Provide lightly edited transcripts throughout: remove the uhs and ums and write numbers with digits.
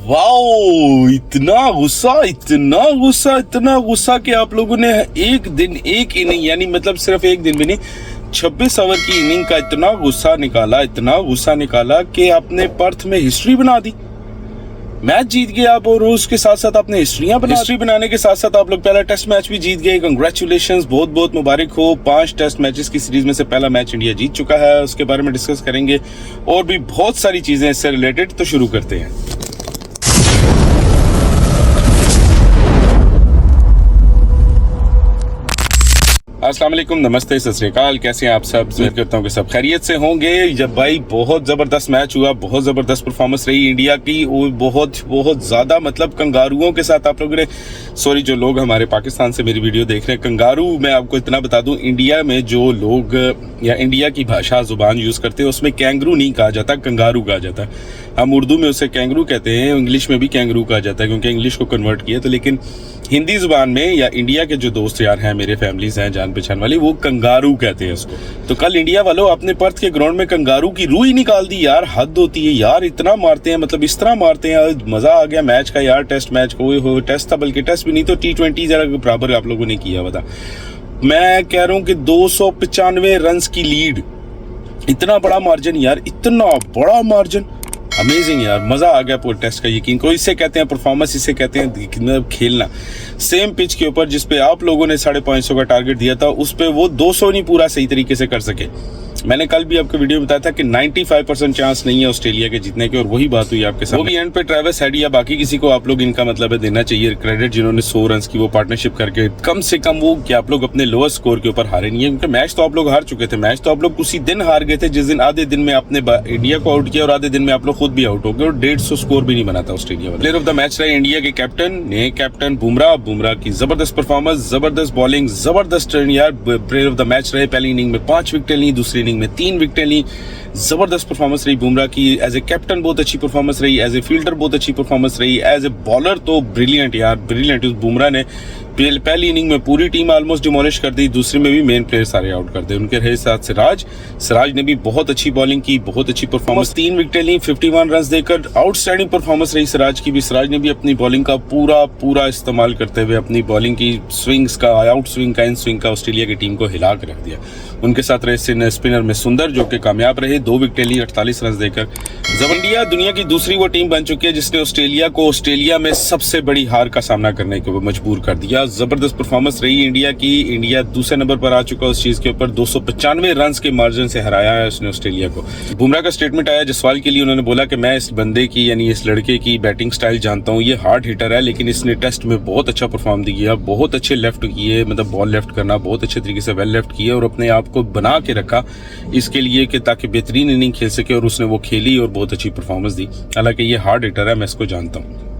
Wow, इतना गुस्सा इतना गुस्सा इतना गुस्सा कि आप लोगों ने एक दिन एक इनिंग यानी मतलब सिर्फ एक दिन भी नहीं 26 ओवर की इनिंग का इतना गुस्सा निकाला कि आपने पर्थ में हिस्ट्री बना दी। मैच जीत गए आप और उसके साथ साथ आपने हिस्ट्री बनाने के साथ साथ आप लोग पहला टेस्ट मैच भी जीत गए। कंग्रेचुलेशंस, बहुत बहुत मुबारक हो। 5 टेस्ट मैचेस की सीरीज में से पहला मैच इंडिया जीत चुका है, उसके बारे में डिस्कस करेंगे और भी बहुत सारी चीजें इससे रिलेटेड। तो शुरू करते हैं। अस्सलाम वालेकुम, नमस्ते, सत श्री अकाल। कैसे हैं आप सब? उम्मीद करता हूँ कि सब खैरियत से होंगे। जब भाई बहुत ज़बरदस्त मैच हुआ, बहुत ज़बरदस्त परफॉर्मेंस रही इंडिया की, वो बहुत ज़्यादा मतलब कंगारुओं के साथ आप लोगों ने, सॉरी जो लोग हमारे पाकिस्तान से मेरी वीडियो देख रहे हैं, कंगारू मैं आपको इतना बता दूं, इंडिया में जो लोग या इंडिया की भाषा ज़ुबान यूज़ करते हैं उसमें कैंगरू नहीं कहा जाता, कंगारू कहा जाता है। हम उर्दू में उसे कैंगरू कहते हैं, इंग्लिश में भी कैंगरू कहा जाता है क्योंकि इंग्लिश को कन्वर्ट किया। तो लेकिन हिंदी ज़ुबान में या इंडिया के जो दोस्त यार हैं, मेरे फैमिलीज हैं जान पहचान वाली, वो कंगारू कहते हैं उसको। तो कल इंडिया वालों अपने पर्थ के ग्राउंड में कंगारू की रूह ही निकाल दी यार। हद होती है यार, इतना मारते हैं, मतलब इस तरह मारते हैं। मजा आ गया मैच का यार। टेस्ट मैच को टेस्ट था, बल्कि टेस्ट भी नहीं तो T20 जरा बराबर आप लोगों ने किया हुआ था। मैं कह रहा हूँ कि 295 रन की लीड, इतना बड़ा मार्जिन यार, इतना बड़ा मार्जिन, अमेजिंग यार। मजा आ गया पूरे टेस्ट का, यकीन को। इससे कहते हैं परफॉर्मेंस, इसे कहते हैं खेलना। सेम पिच के ऊपर जिस पे आप लोगों ने 550 का टारगेट दिया था, उस पे वो 200 नहीं पूरा सही तरीके से कर सके। मैंने कल भी आपको वीडियो में बताया था कि 95% चांस नहीं है ऑस्ट्रेलिया के जीतने के, और वही बात हुई आपके साथ। वो भी एंड पे ट्रेविस हेड या बाकी किसी को आप लोग इनका मतलब है देना चाहिए क्रेडिट, जिन्होंने 100 रन की वो पार्टनरशिप करके कम से कम वो कि आप लोग अपने लोअर स्कोर के ऊपर हारे नहीं है। क्योंकि मैच तो आप लोग हार चुके थे। मैच तो आप लोग उसी दिन हार गए थे जिस दिन आधे दिन में आपने इंडिया को आउट किया और आधे दिन में आप लोग खुद भी आउट हो गए और 150 स्कोर भी नहीं बना था ऑस्ट्रेलिया वाला। प्लेयर ऑफ द मैच रहे इंडिया के कैप्टन बुमराह की जबरदस्त परफॉर्मेंस, जबरदस्त बॉलिंग, जबरदस्त रन यार। प्लेयर ऑफ द मैच रहे। पहली इनिंग में 5 विकेटें ली, दूसरी इनिंग में 3 विकेटें ली। जबरदस्त परफॉर्मेंस रही बुमराह की। एज ए कैप्टन बहुत अच्छी परफॉर्मेंस रही, एज ए फील्डर बहुत अच्छी परफॉर्मेंस रही, एज ए बॉलर तो ब्रिलियंट यार, ब्रिलियंट। उस बुमराह ने पहली इनिंग में पूरी टीम ऑलमोस्ट डिमोलिश कर दी, दूसरे में भी मेन प्लेयर सारे आउट कर दिए। उनके रहे साथ सिराज ने भी बहुत अच्छी बॉलिंग की, बहुत अच्छी परफॉर्मेंस, 3 विकेटें ली, 51 रन देकर आउटस्टैंडिंग परफॉर्मेंस रही सिराज की भी। सिराज ने भी अपनी बॉलिंग का पूरा इस्तेमाल करते हुए अपनी बॉलिंग की स्विंग्स का, आउट स्विंग का, इन स्विंग का ऑस्ट्रेलिया की टीम को हिला कर रख दिया। उनके साथ रहे स्पिनर में सुंदर, जो कि कामयाब रहे, 2 विकेटें ली, 48 रन देकर। इंडिया दुनिया की दूसरी वो टीम बन चुकी है जिसने ऑस्ट्रेलिया में सबसे बड़ी हार का सामना करने को मजबूर कर दिया। जबरदस्त परफॉर्मेंस रही इंडिया की। इंडिया दूसरे नंबर पर आ चुका है उस चीज के ऊपर। 295 रन के मार्जिन से हराया है उसने ऑस्ट्रेलिया को। बुमराह का स्टेटमेंट आया जसवाल के लिए, उन्होंने बोला कि मैं इस बंदे की यानी इस लड़के की बैटिंग स्टाइल जानता हूँ, ये हार्ड हिटर है, लेकिन इसने टेस्ट में बहुत अच्छा परफॉर्म दिया, बहुत अच्छे लेफ्ट किए, मतलब बॉल लेफ्ट करना बहुत अच्छे तरीके से वेल लेफ्ट किए और अपने आप को बना के रखा इसके लिए कि ताकि बेहतरीन इनिंग खेल सके, और उसने वो खेली और बहुत अच्छी परफॉर्मेंस दी। हालांकि ये हार्ड हिटर है, मैं इसको जानता हूँ।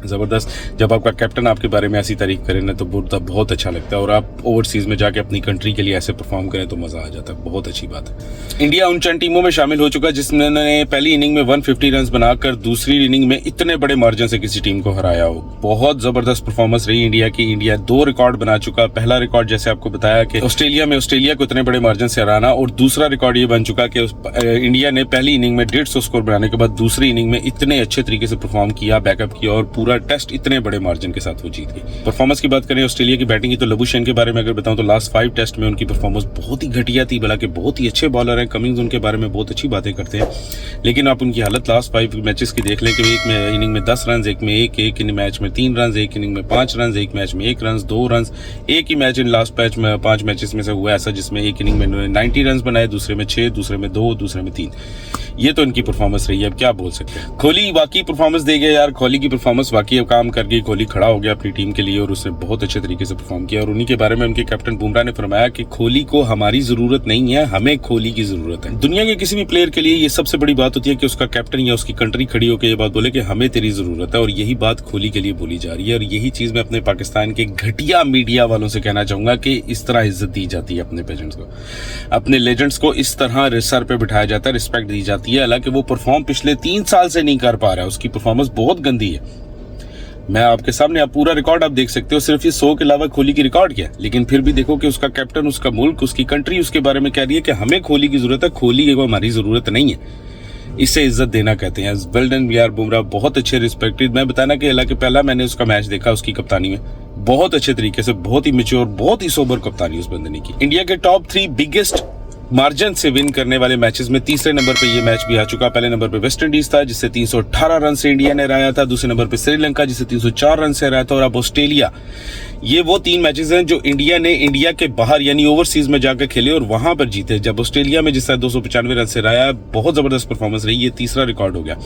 जबरदस्त। जब आपका कैप्टन आपके बारे में ऐसी तारीफ करे ना तो बहुत अच्छा लगता है, और आप ओवरसीज में जाके अपनी कंट्री के लिए ऐसे परफॉर्म करें तो मजा आ जाता है। बहुत अच्छी बात है। इंडिया उन चंद टीमों में शामिल हो चुका है जिसने पहली इनिंग में 150 रन बनाकर दूसरी इनिंग में इतने बड़े मार्जिन से किसी टीम को हराया हो। बहुत जबरदस्त परफॉर्मेंस रही इंडिया की। इंडिया 2 रिकॉर्ड बना चुका। पहला रिकॉर्ड जैसे आपको बताया कि ऑस्ट्रेलिया को इतने बड़े मार्जिन से हराना, और दूसरा रिकॉर्ड ये बन चुका कि इंडिया ने पहली इनिंग में 150 स्कोर बनाने के बाद दूसरी इनिंग में इतने अच्छे तरीके से परफॉर्म किया, बैकअप किया, और पूरा टेस्ट इतने बड़े मार्जिन के साथ वो जीत गई। परफॉर्मेंस की बात करें ऑस्ट्रेलिया की बैटिंग की, तो लबुशेन के बारे में अगर बताऊं तो लास्ट 5 टेस्ट में उनकी परफॉर्मेंस बहुत ही घटिया थी। हालांकि बहुत ही अच्छे बॉलर हैं, कमिंग्स उनके बारे में बहुत अच्छी बातें करते हैं, लेकिन आप उनकी हालत लास्ट 5 मैचेस की देख लें कि एक में इनिंग में 10 रन, एक में एक मैच में 3 रन, एक इनिंग में 5 रन, एक मैच में 1 रन, 2 रन। एक ही मैच इन लास्ट 5 मैचेस में से हुआ ऐसा जिसमें एक इनिंग में 90 रन बनाए, दूसरे में 6, दूसरे में 2, दूसरे में 3। ये तो इनकी परफॉर्मेंस रही है, अब क्या बोल सकते हैं। कोहली वाकई परफॉर्मेंस दे गया यार। कोहली की परफॉर्मेंस वाकई अब काम कर गई। कोहली खड़ा हो गया अपनी टीम के लिए और उसने बहुत अच्छे तरीके से परफॉर्म किया, और उन्हीं के बारे में उनके कैप्टन बुमराह ने फरमाया कि कोहली को हमारी जरूरत नहीं है, हमें कोहली की जरूरत है। दुनिया के किसी भी प्लेयर के लिए ये सबसे बड़ी बात होती है कि उसका कैप्टन या उसकी कंट्री खड़ी होकर ये बात बोले कि हमें तेरी जरूरत है, और यही बात कोहली के लिए बोली जा रही है। और यही चीज मैं अपने पाकिस्तान के घटिया मीडिया वालों से कहना चाहूंगा कि इस तरह इज्जत दी जाती है अपने पेजेंट्स को, अपने लेजेंड्स को इस तरह सर पे बिठाया जाता है, रिस्पेक्ट दी जाती है। हालांकि वो परफॉर्म पिछले 3 साल से नहीं कर पा रहा है, उसकी परफॉर्मेंस बहुत गंदी है। मैं आपके सामने आप पूरा रिकॉर्ड आप देख सकते हो, सिर्फ ये 100 के अलावा कोहली की रिकॉर्ड क्या है, लेकिन फिर भी देखो कि उसका कैप्टन, उसका मुल्क, उसकी कंट्री उसके बारे में कह रही है कि हमें कोहली की जरूरत है, कोहली को हमारी जरूरत नहीं है। इसे इज्जत देना कहते हैं। Well done we are Bumrah, बहुत अच्छे रिस्पेक्टेड। मैं बताना कि हालांकि पहला मैंने उसका मैच देखा उसकी कप्तानी में, बहुत अच्छे तरीके से, बहुत ही मैच्योर, बहुत ही सोबर कप्तानी उस बंदे ने की। इंडिया के टॉप 3 बिगेस्ट मार्जिन से विन करने वाले मैचेस में तीसरे नंबर पे ये मैच भी आ चुका। पहले नंबर पे वेस्ट इंडीज था जिससे 318 रन से इंडिया ने हराया था, दूसरे नंबर पे श्रीलंका जिसे 304 रन से हराया था, और अब ऑस्ट्रेलिया। ये वो 3 मैचेस हैं जो इंडिया ने इंडिया के बाहर यानी ओवरसीज में जाकर खेले और वहां पर जीते। जब ऑस्ट्रेलिया में जिससे 295 रन से हराया, बहुत जबरदस्त परफॉर्मेंस रही, ये तीसरा रिकॉर्ड हो गया।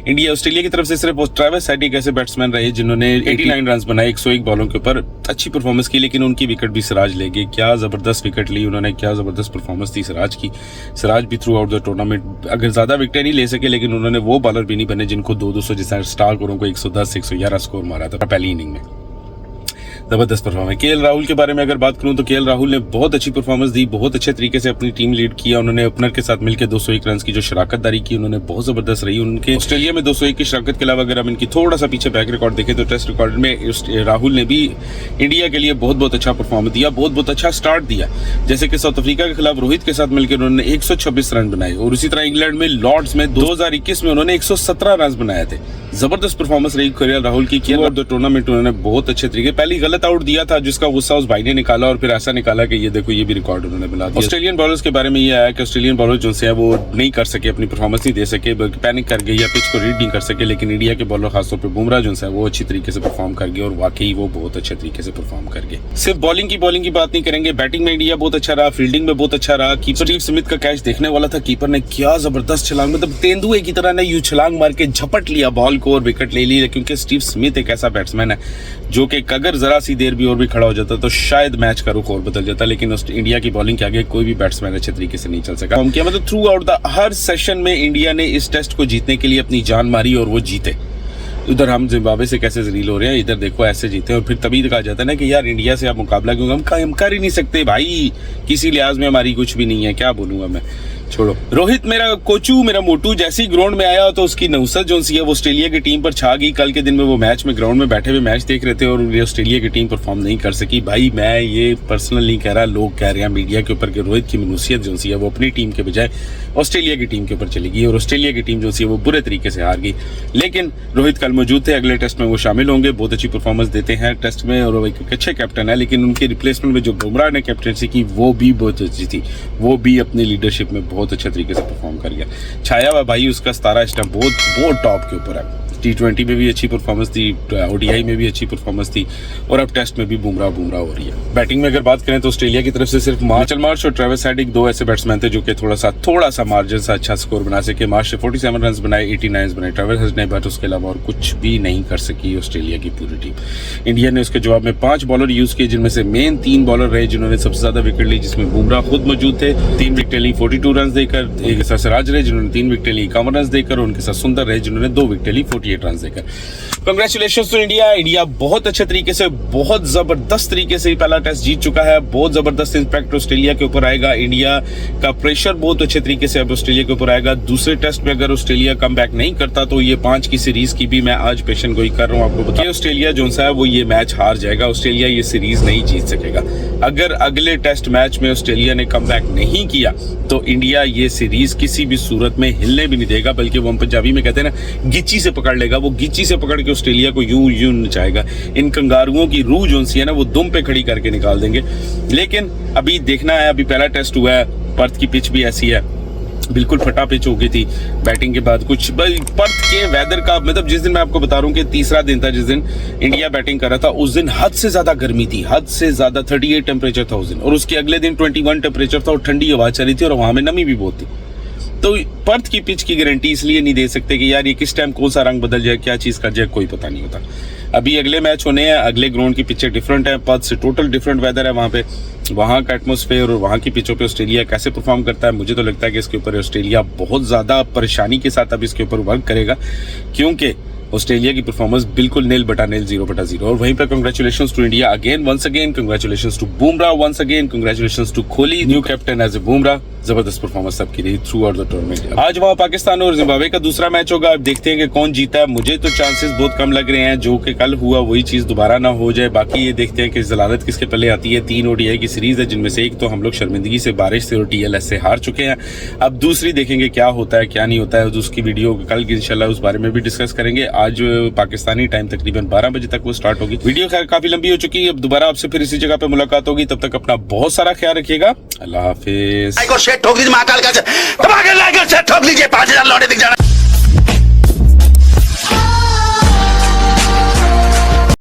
इंडिया ऑस्ट्रेलिया की तरफ से सिर्फ ट्रेविस हेड एक ऐसे बैट्समैन रहे जिन्होंने 89 रन बनाए 101 बॉलों के ऊपर, अच्छी परफॉर्मेंस की, लेकिन उनकी विकेट भी सिराज ले गए। क्या जबरदस्त विकेट ली उन्होंने, क्या जबरदस्त परफॉर्मेंस थी सिराज की। सिराज भी थ्रू आउट द टूर्नामेंट अगर ज्यादा विकेटें नहीं ले सके, लेकिन उन्होंने वो बॉलर भी नहीं बने जिनको 200 जैसा स्टार्क और उनको 110 111 स्कोर मारा था पहली इनिंग में। जबरदस्त परफॉर्मेंस। केएल राहुल के बारे में अगर बात करूं तो केएल राहुल ने बहुत अच्छी परफॉर्मेंस दी, बहुत अच्छे तरीके से अपनी टीम लीड किया। उन्होंने ओपनर के साथ मिलकर 201 रन की जो शराकतदारी की उन्होंने बहुत जबरदस्त रही। उनके ऑस्ट्रेलिया में 201 की शराकत के अलावा अगर हम इनकी थोड़ा सा पीछे बैक रिकॉर्ड देखें तो टेस्ट रिकॉर्ड में राहुल ने भी इंडिया के लिए बहुत अच्छा परफॉर्मेंस दिया, बहुत अच्छा स्टार्ट दिया। जैसे कि साउथ अफ्रीका के खिलाफ रोहित के साथ मिलकर उन्होंने 126 रन बनाए, और उसी तरह इंग्लैंड में लॉर्ड्स में 2021 में उन्होंने 117 रन बनाए थे। जबरदस्त परफॉर्मेंस रही केएल राहुल की। केएल द टूर्नामेंट उन्होंने बहुत अच्छे तरीके, पहले गलत आउट दिया था जिसका गुस्सा उस भाई ने निकाला, और फिर ऐसा निकाला कि ये देखो ये भी रिकॉर्ड उन्होंने बना दिया। ऑस्ट्रेलियन बॉलर्स के बारे में ये आया कि ऑस्ट्रेलियन बॉलर जो है वो नहीं कर सके, अपनी परफॉर्मेंस नहीं दे सके, पैनिक कर गए या पिच को रीड नहीं कर सके, लेकिन इंडिया के बॉलर खासतौर पर बुमराह जो है वो अच्छी तरीके से परफॉर्म कर गए, और वाकई वो बहुत अच्छे तरीके से परफॉर्म कर गए। सिर्फ बॉलिंग की बात नहीं करेंगे, बैटिंग में इंडिया बहुत अच्छा रहा, फील्डिंग में बहुत अच्छा रहा। कीपर स्टीव स्मिथ का कैच देखने वाला था, कीपर ने क्या जबरदस्त छलांग, मतलब तेंदुए की तरह ने यूं छलांग मार के झपट लिया बॉल को और विकेट ले ली। क्योंकि स्टीव स्मिथ एक ऐसा बैट्समैन है जो कि अगर जरा सी देर भी और भी खड़ा हो जाता तो शायद मैच का रुख और बदल जाता, लेकिन इंडिया की बॉलिंग के आगे कोई भी बैट्समैन अच्छे तरीके से नहीं चल सका। हम क्या मतलब through out the her session में इंडिया ने इस टेस्ट को जीतने के लिए अपनी जान मारी और वो जीते। उधर हम जिम्बाब्वे से कैसे जलील हो रहे हैं, इधर देखो ऐसे जीते, और फिर तभी कहा जाता है ना कि यार इंडिया से आप मुकाबला क्योंकि हम कर ही नहीं सकते भाई, किसी लिहाज में हमारी कुछ भी नहीं है, क्या बोलूंगा मैं, छोड़ो। रोहित मेरा कोचू मेरा मोटू जैसी ग्राउंड में आया तो उसकी नौसत जो सी है वो ऑस्ट्रेलिया की टीम पर छा गई। कल के दिन में वो मैच में ग्राउंड में बैठे हुए मैच देख रहे थे और ऑस्ट्रेलिया की टीम परफॉर्म नहीं कर सकी। भाई मैं ये पर्सनल नहीं कह रहा, लोग कह रहे हैं मीडिया के ऊपर कि रोहित की मनुसियत जो सी है वो अपनी टीम के बजाय ऑस्ट्रेलिया की टीम के ऊपर चली गई और ऑस्ट्रेलिया की टीम जो सी है वो बुरे तरीके से हार गई। लेकिन रोहित कल मौजूद थे, अगले टेस्ट में वो शामिल होंगे, बहुत अच्छी परफॉर्मेंस देते हैं टेस्ट में और एक अच्छे कैप्टन है। लेकिन उनके रिप्लेसमेंट में जो बुमराह ने कैप्टनसी की वो भी बहुत अच्छी थी, वो भी अपनी लीडरशिप में बहुत अच्छे तरीके से परफॉर्म कर गया। छाया हुआ भाई उसका 17 स्टंप बहुत टॉप के ऊपर है। T20 में भी अच्छी परफॉर्मेंस थी, ODI में भी अच्छी परफॉर्मेंस थी, और अब टेस्ट में भी बुमराह हो रही है। बैटिंग में अगर बात करें तो ऑस्ट्रेलिया की तरफ से सिर्फ मिचेल मार्श और ट्रेविस हेड दो ऐसे बैट्समैन थे जो कि थोड़ा सा मार्जिन से अच्छा स्कोर बना सके। मार्श ने 47 रन बनाए, 89 रन बनाए ट्रेविस हेड ने, बट उसके अलावा और कुछ भी नहीं कर सकी ऑस्ट्रेलिया की पूरी टीम। इंडिया ने उसके जवाब में 5 बॉलर यूज किए, जिनमें से मेन 3 बॉलर रहे जिन्होंने सबसे ज्यादा विकेट ली, जिसमें बुमराह खुद मौजूद थे, 3 विकेट ली 42 रन देकर, एक साथ सिराज रहे जिन्होंने 3 विकेट ली 51 रन देकर, उनके साथ सुंदर रहे जिन्होंने 2 विकेट ली 48 रन देकर। Congratulations to India. इंडिया बहुत अच्छे तरीके से, बहुत जबरदस्त तरीके से पहला टेस्ट जीत चुका है। बहुत जबरदस्त इंपैक्ट ऑस्ट्रेलिया के ऊपर आएगा, इंडिया का प्रेशर बहुत अच्छे तरीके से अब ऑस्ट्रेलिया के ऊपर आएगा। दूसरे टेस्ट में अगर ऑस्ट्रेलिया कम बैक नहीं करता तो ये 5 की सीरीज की भी मैं आज पेशन गोई कर रहा हूं आपको बता, ऑस्ट्रेलिया जो है वो ये मैच हार जाएगा, ऑस्ट्रेलिया ये सीरीज नहीं जीत सकेगा। अगर अगले टेस्ट मैच में ऑस्ट्रेलिया ने कम बैक नहीं किया तो इंडिया ये सीरीज किसी भी सूरत में हिलने भी नहीं देगा, बल्कि वो हम पंजाबी में कहते हैं ना गिच्ची से पकड़ लेगा, वो गिच्ची से पकड़ के ऑस्ट्रेलिया को यूं नचाएगा। इन कंगारुओं की रूह जो सी है ना वो दुम पे खड़ी करके निकाल देंगे। लेकिन अभी देखना है, अभी पहला टेस्ट हुआ है, पर्थ की पिच भी ऐसी है, बिल्कुल फटा पिच हो गई थी बैटिंग के बाद। कुछ पर्थ के वेदर का मतलब जिस दिन मैं आपको बता रहा हूँ कि तीसरा दिन था जिस दिन इंडिया बैटिंग कर रहा था, उस दिन हद से ज्यादा गर्मी थी, हद से ज्यादा 38 टेम्परेचर था उस दिन, और उसके अगले दिन 21 टेम्परेचर था और ठंडी हवा चली थी और वहां में नमी भी बहुत थी। तो पर्थ की पिच की गारंटी इसलिए नहीं दे सकते कि यार ये किस टाइम कौन सा रंग बदल जाए, क्या चीज कर जाए, कोई पता नहीं होता। अभी अगले मैच होने हैं, अगले ग्राउंड की पिचें डिफरेंट है, पर्थ से टोटल डिफरेंट वेदर है वहां पे, वहां का एटमॉस्फेयर और वहां की पिचों पे ऑस्ट्रेलिया कैसे परफॉर्म करता है। मुझे तो लगता है कि इसके ऊपर ऑस्ट्रेलिया बहुत ज्यादा परेशानी के साथ अब इसके ऊपर वर्क करेगा, क्योंकि ऑस्ट्रेलिया की परफॉर्मेंस बिल्कुल 0/0 0/0। और वहीं पर congratulations to India again, once again congratulations to Bumrah, once again congratulations to Kohli, new captain as a Bumrah. जबरदस्त परफॉर्मेंस सबकी रही थ्रू आउट द टूर्नामेंट। आज वहाँ पाकिस्तान और जिम्बाब्वे का दूसरा मैच होगा, अब देखते हैं कि कौन जीता है। मुझे तो चांसेस बहुत कम लग रहे हैं, जो कि कल हुआ वही चीज दोबारा ना हो जाए। बाकी ये देखते हैं कि जलालत किसके पहले आती है। 3 ODI की सीरीज है, जिनमें से एक तो हम लोग शर्मिंदगी से, बारिश से और TLS से हार चुके हैं। अब दूसरी देखेंगे क्या होता है क्या नहीं होता है, उसकी वीडियो कल इंशाल्लाह उस बारे में भी डिस्कस करेंगे। आज पाकिस्तानी टाइम तकरीबन 12 बजे तक वो स्टार्ट होगी। वीडियो खैर काफी लंबी हो चुकी है, अब दोबारा आपसे फिर इसी जगह पे मुलाकात होगी। तब तक अपना बहुत सारा ख्याल रखिएगा। अल्लाह हाफिज। ठोक लीजिए महाकाल का, ठोक लीजिए 5000 लौटे दिख जाना।